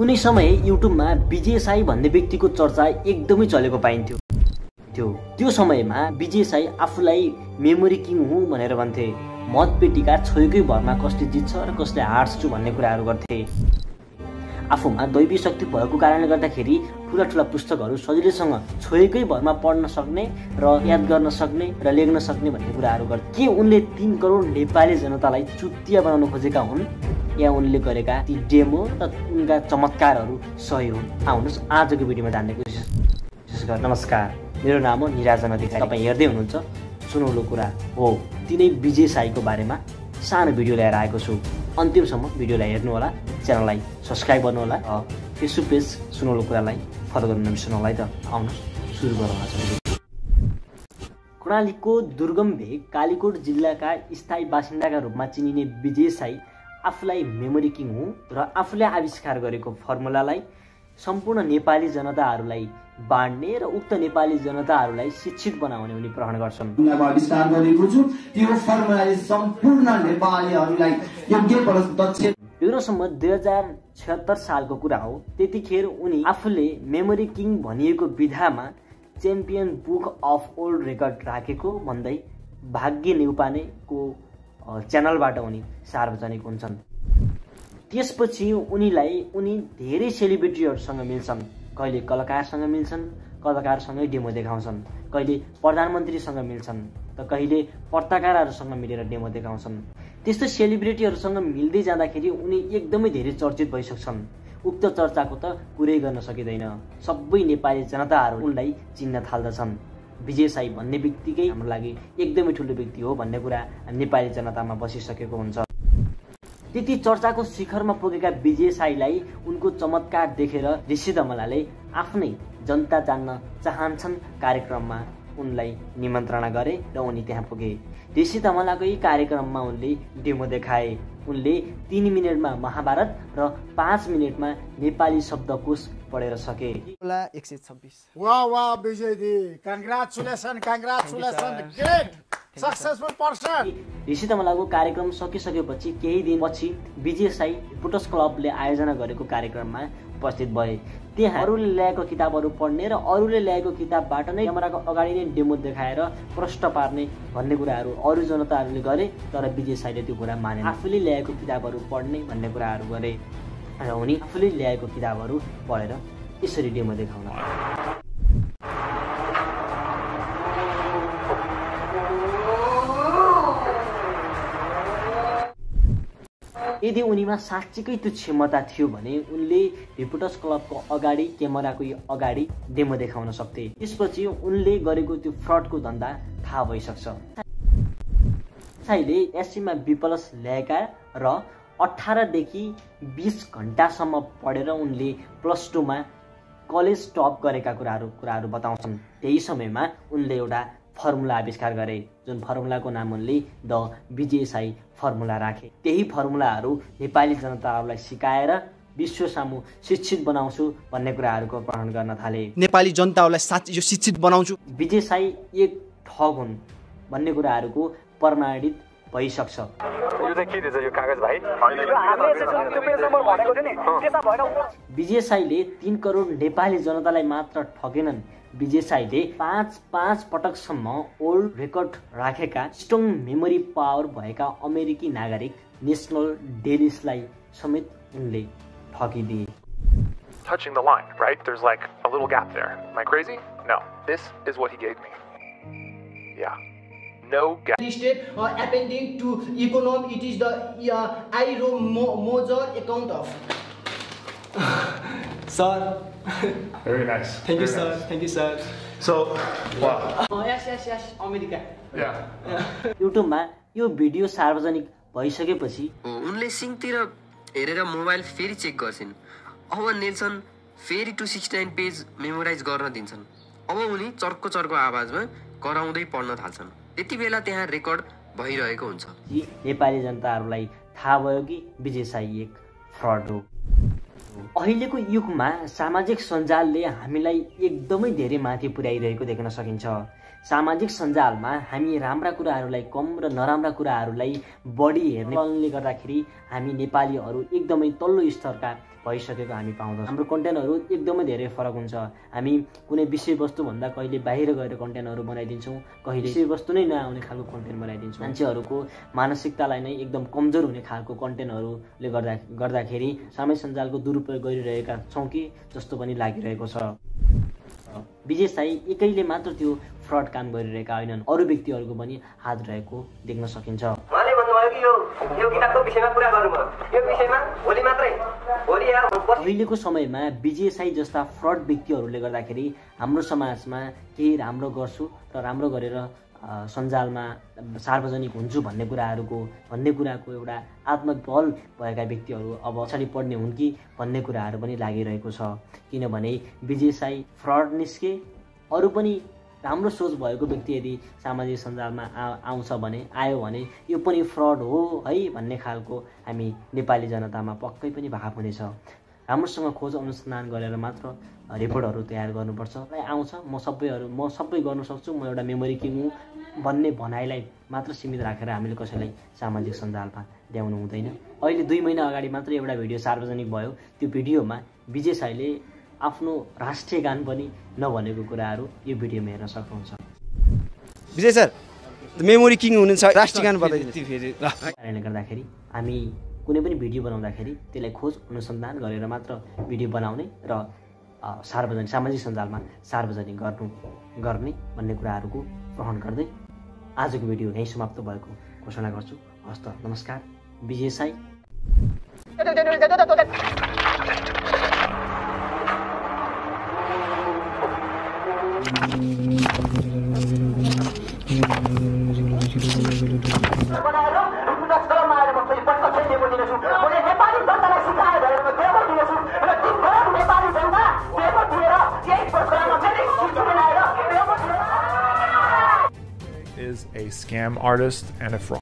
कुनै समय युट्युबमा विजय साई भन्ने व्यक्तिको चर्चा एकदमै चलेको पाइन्थ्यो। त्यो समयमा विजय साई आफूलाई मेमोरी किङ हुँ भनेर भन्थे। मतपेटिका छोएकै भरमा कसले जित्छ र कसले हार्छु भन्ने कुराहरू गर्थे। आफूमा दैवी शक्ति भएको कारणले गर्दाखेरि ठुला पुस्तकहरू सजिलैसँग छोएकै भरमा पढ्न सक्ने र याद गर्न सक्ने र लेख्न सक्ने भन्ने कुराहरू गर्थे। के उनले 3 करोड नेपाली जनतालाई चुतिया बनाउन खोजेका हुन् या उनले गरेका ती डेमो र उनका चमत्कारहरू सही हुन्? आउनुहोस् आजको भिडियोमा जान्ने कोसिस गरौँ। नमस्कार, मेरो नाम हो निराजन अधिकारी। तपाईँ हेर्दै हुनुहुन्छ सुनौलो कुरा हो। तिनै विजय साईको बारेमा सानो भिडियो ल्याएर आएको छु। अन्तिमसम्म भिडियोलाई हेर्नुहोला, च्यानललाई सब्सक्राइब गर्नुहोला, फेसबुक पेज सुनौलो कुरालाई फलो गर्नु नबिर्सनु होला है त। आउनुहोस् सुरु गरौँ आज। कर्णालीको दुर्गम भेग कालीकोट जिल्लाका स्थायी बासिन्दाका रूपमा चिनिने विजय साई आफूलाई मेमोरी किङ हुँ र आफूले आविष्कार गरेको फर्मुलालाई सम्पूर्ण नेपाली जनताहरूलाई बाँड्ने र उक्त नेपाली जनताहरूलाई शिक्षित बनाउने उनी प्रण गर्छन्। आविष्कार गरेको छु, त्यो फर्मुलाले सम्पूर्ण नेपालीहरूलाई योग्य दक्ष। योसम्म 2076 सालको कुरा हो। त्यतिखेर उनी आफूले मेमोरी किङ भनिएको विधामा champion book of old record राखेको भन्दै भाग्य न्युपानेको च्यानलबाट उनी सार्वजनिक हुन्छन्। त्यसपछि उनी धेरै सेलिब्रिटीहरूसँग मिल्छन्। कहिले कलाकारसँग मिल्छन्, कलाकारसँगै डेमो देखाउँछन्, कहिले प्रधानमन्त्रीसँग मिल्छन् त कहिले पत्रकारहरूसँग मिलेर डेमो देखाउँछन्। त्यस्तो सेलिब्रिटीहरूसँग मिल्दै जाँदाखेरि उनी एकदमै धेरै चर्चित भइसक्छन्। उक्त चर्चाको त कुरै गर्न सकिँदैन। सबै नेपाली जनताहरू उनलाई चिन्न थाल्दछन्। विजय साई भन्ने व्यक्तिकै हाम्रो लागि एकदमै ठुलो व्यक्ति हो भन्ने कुरा नेपाली जनतामा बसिसकेको हुन्छ। त्यति चर्चाको शिखरमा पुगेका विजय साईलाई उनको चमत्कार देखेर ऋषि दमलाले आफ्नै जनता जान्न चाहन्छन् कार्यक्रममा उनलाई निमन्त्रणा गरे र उनी त्यहाँ पुगे। ऋषि दमलाकै कार्यक्रममा उनले डेमो देखाए। उनले 3 मिनेटमा महाभारत र 5 मिनेटमा नेपाली शब्दकोश पढेर सके। 126। वाह वाह विजय दी, कांग्रेचुलेसन ग्रेट सक्सेसफुल पर्सन। ऋषि दमलाको कार्यक्रम सकिसकेपछि केही दिनपछि विजय साई रिपोर्टर्स क्लबले आयोजना गरेको कार्यक्रममा उपस्थित भए। त्यहाँ अरूले ल्याएको किताबहरू पढ्ने र अरूले ल्याएको किताबबाट नै क्यामेराको अगाडि नै डेमो देखाएर प्रश्न पार्ने भन्ने कुराहरू अरू जनताहरूले गरे। तर विजय साईले त्यो कुरा माने। आफूले ल्याएको किताबहरू पढ्ने भन्ने कुराहरू गरे र उनी आफूले ल्याएको किताबहरू पढेर यसरी डेमो देखाउन। यदि उनीमा साँच्चीकै त्यो क्षमता थियो भने उनले रिपोर्टर्स क्लबको अगाडि क्यामेराको अगाडि डेमो देखाउन सक्थे। त्यसपछि उनले गरेको त्यो फ्रडको धन्दा थाहा भइसक्छ। साईले एससीमा बिप्लस ल्याएका र 18 देखि 20 घण्टासम्म पढेर उनले +2 मा कलेज टप गरेका कुराहरू बताउँछन्। त्यही समयमा उनले एउटा फर्मुला आविष्कार गरे, जुन फर्मुलाको नाम उनले द विजय साई फर्मुला राखे। त्यही फर्मुलाहरू नेपाली जनताहरूलाई सिकाएर विश्व सामु शिक्षित बनाउँछु भन्ने कुराहरूको प्रण गर्न थाले। नेपाली जनताहरूलाई साँच्चै यो शिक्षित बनाउँछु। विजय साई एक ठग हुन् भन्ने कुराहरूको प्रमाणित भइसक्छ। विजय साईले 3 करोड नेपाली जनतालाई मात्र ठगेनन्। विजय साईले 5 पटकसम्म ओल्ड रेकर्ड राखेका स्ट्रङ मेमोरी पावर भएका अमेरिकी नागरिक नेसनल डेलिसलाई समेत उनले ठगिदिए। Touching the line, right? There's like a little gap there. Am I crazy? No. This is what he gave me. Yeah. No gap. State appending to economy, it is the IRO major account of. Sir. Very nice. Thank you, sir. Thank you, sir. So, wow. Yes, America. Yeah. युट्युबमा यो video सार्वजनिक भइसकेपछि उनले सिङतिर हेरेर mobile फेरि check गर्छिन्। अब Nelson फेरि 269 पेज मेमोराइज गर्न दिन्छन्। अब उनी चर्को आवाजमा कराउँदै पढ्न थाल्छन्। त्यति बेला त्यहाँ रेकर्ड भइरहेको हुन्छ। नेपाली जनताहरूलाई थाहा भयो कि विजय साई एक फ्रड हो। अहिलेको युगमा सामाजिक सञ्जालले हामीलाई एकदमै धेरै माथि पुर्याइरहेको देख्न सकिन्छ। सामाजिक सञ्जालमा हामी राम्रा कुराहरूलाई कम र नराम्रा कुराहरूलाई बढी हेर्नेले गर्दाखेरि हामी नेपालीहरू एकदमै तल्लो स्तरका भइसकेको हामी पाउँदछौँ। हाम्रो कन्टेन्टहरू एकदमै धेरै फरक हुन्छ। हामी कुनै विषयवस्तुभन्दा कहिले बाहिर गएर कन्टेन्टहरू बनाइदिन्छौँ, कहिले विषयवस्तु नै नआउने खालको कन्टेन्ट बनाइदिन्छौँ। मान्छेहरूको मानसिकतालाई नै एकदम कमजोर हुने खालको कन्टेन्टहरूले गर्दाखेरि सामाजिक सञ्जालको दुरुपयोग गरिरहेका छौँ कि जस्तो पनि लागिरहेको छ। विजय साई एकैले मात्र त्यो फ्रड काम गरिरहेका होइनन्, अरू व्यक्तिहरूको पनि हात रहेको देख्न सकिन्छ। उहाँले भन्नुभयो कि यो किताबको विषयमा कुरा गरौँ, यो विषयमा भोलि मात्रै अहिलेको समयमा विजय साई जस्ता फ्रड व्यक्तिहरूले गर्दाखेरि हाम्रो समाजमा केही राम्रो गर्छु र राम्रो गरेर सञ्जालमा सार्वजनिक हुन्छु भन्ने कुराको एउटा आत्मबल भएका व्यक्तिहरू अब पछाडि पढ्ने हुन् कि भन्ने कुराहरू पनि लागिरहेको छ। किनभने विजय साई फ्रड निस्के, अरू पनि राम्रो सोच भएको व्यक्ति यदि सामाजिक सञ्जालमा आयो भने यो पनि फ्रड हो है भन्ने खालको हामी नेपाली जनतामा पक्कै पनि भाव हुनेछ। राम्रोसँग खोज अनुसन्धान गरेर मात्र रिपोर्टहरू तयार गर्नुपर्छ। आउँछ म सबै गर्न सक्छु, म एउटा मेमोरी किङ हुँ भन्ने भनाइलाई मात्र सीमित राखेर हामीले कसैलाई सामाजिक सञ्जालमा ल्याउनु हुँदैन। अहिले 2 महिना अगाडि मात्र एउटा भिडियो सार्वजनिक भयो। त्यो भिडियोमा विजय साईले आफ्नो राष्ट्रिय गान पनि नभनेको कुराहरू यो भिडियोमा हेर्न सक्नुहुन्छ। विजय सर मेमोरी किङ हुनुहुन्छ, राष्ट्रिय गान बताइदिनु फेरि। कारणले गर्दाखेरि हामी कुनै पनि भिडियो बनाउँदाखेरि त्यसलाई खोज अनुसन्धान गरेर मात्र भिडियो बनाउने र सामाजिक सञ्जालमा सार्वजनिक गर्ने भन्ने कुराहरूको ग्रहण गर्दै आजको भिडियो यहीँ समाप्त भएको घोषणा गर्छु। हस्त नमस्कार। Vijay Sai. Is a scam artist and a fraud.